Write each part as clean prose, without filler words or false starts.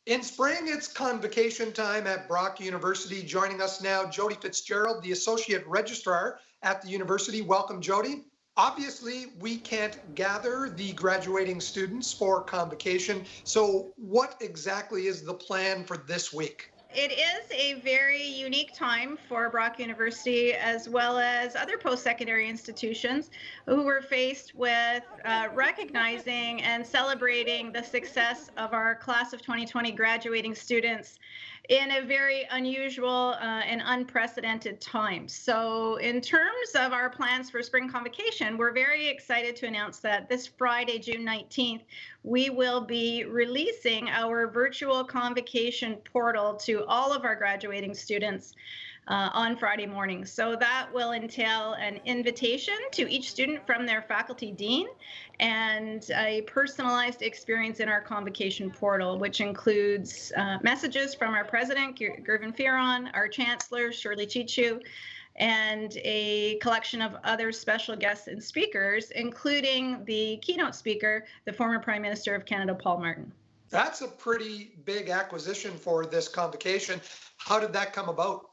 In spring, it's convocation time at Brock University. Joining us now, Jodi Fitzgerald, the Associate Registrar at the university. Welcome, Jodi. Obviously, we can't gather the graduating students for convocation. So what exactly is the plan for this week? It is a very unique time for Brock University as well as other post-secondary institutions who were faced with recognizing and celebrating the success of our class of 2020 graduating students in a very unusual and unprecedented time. So in terms of our plans for spring convocation, we're very excited to announce that this Friday, June 19th, we will be releasing our virtual convocation portal to all of our graduating students on Friday morning. So that will entail an invitation to each student from their faculty dean and a personalized experience in our convocation portal, which includes messages from our president, Gervin Fearon, our chancellor, Shirley Chichu, and a collection of other special guests and speakers, including the keynote speaker, the former Prime Minister of Canada, Paul Martin. That's a pretty big acquisition for this convocation. How did that come about?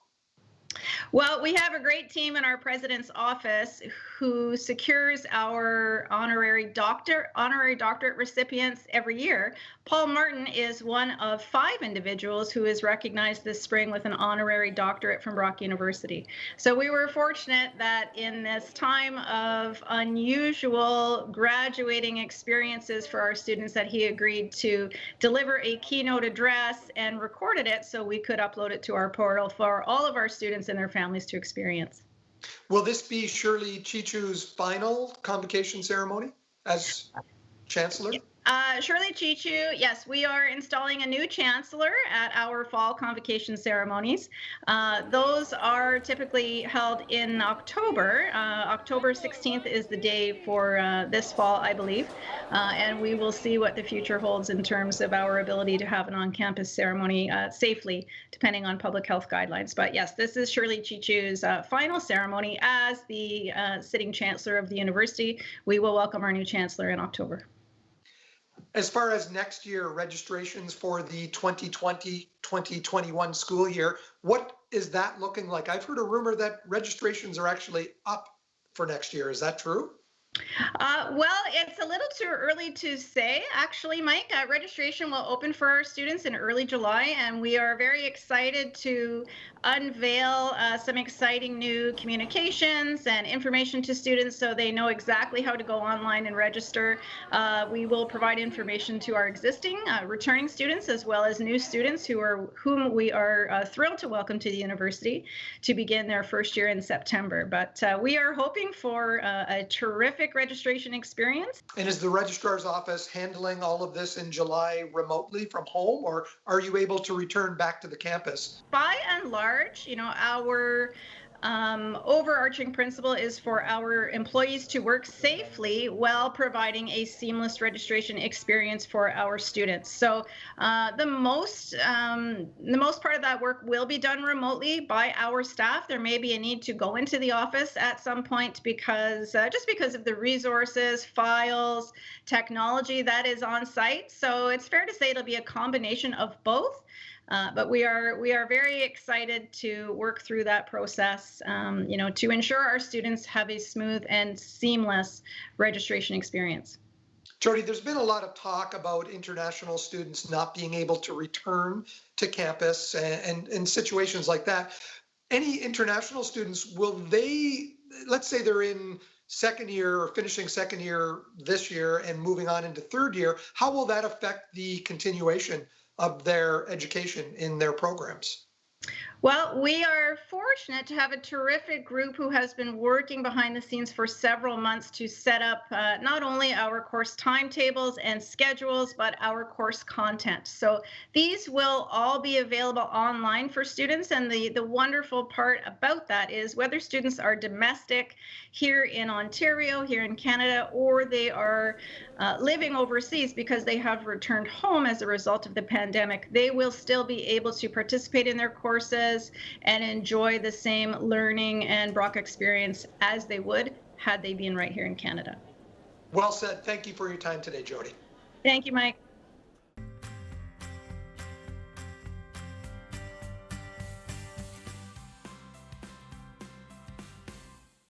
Well, we have a great team in our president's office who secures our honorary doctorate recipients every year. Paul Martin is one of 5 individuals who is recognized this spring with an honorary doctorate from Brock University. So we were fortunate that in this time of unusual graduating experiences for our students that he agreed to deliver a keynote address and recorded it so we could upload it to our portal for all of our students and their families to experience. Will this be Shirley Chichu's final convocation ceremony as chancellor? Shirley Chichu, yes, we are installing a new chancellor at our fall convocation ceremonies. Those are typically held in October. October 16th is the day for this fall, I believe, and we will see what the future holds in terms of our ability to have an on-campus ceremony safely, depending on public health guidelines. But yes, this is Shirley Chichu's final ceremony as the sitting chancellor of the university. We will welcome our new chancellor in October. As far as next year registrations for the 2020-2021 school year, what is that looking like? I've heard a rumor that registrations are actually up for next year. Is that true? Well, it's a little too early to say, actually, Mike. Registration will open for our students in early July, and we are very excited to unveil some exciting new communications and information to students so they know exactly how to go online and register. We will provide information to our existing returning students as well as new students whom we are thrilled to welcome to the university to begin their first year in September. But we are hoping for a terrific registration experience. And is the registrar's office handling all of this in July remotely from home, or are you able to return back to the campus? By and large, our overarching principle is for our employees to work safely while providing a seamless registration experience for our students. So the most part of that work will be done remotely by our staff. There may be a need to go into the office at some point because just because of the resources, files, technology that is on site. So it's fair to say it'll be a combination of both. But we are very excited to work through that process, to ensure our students have a smooth and seamless registration experience. Jodi, there's been a lot of talk about international students not being able to return to campus and in situations like that. Any international students, will they, let's say they're in second year or finishing second year this year and moving on into third year, how will that affect the continuation of their education in their programs? Well, we are fortunate to have a terrific group who has been working behind the scenes for several months to set up not only our course timetables and schedules, but our course content. So these will all be available online for students. And the wonderful part about that is whether students are domestic here in Ontario, here in Canada, or they are living overseas because they have returned home as a result of the pandemic, they will still be able to participate in their courses and enjoy the same learning and Brock experience as they would had they been right here in Canada. Well said. Thank you for your time today, Jodi. Thank you, Mike.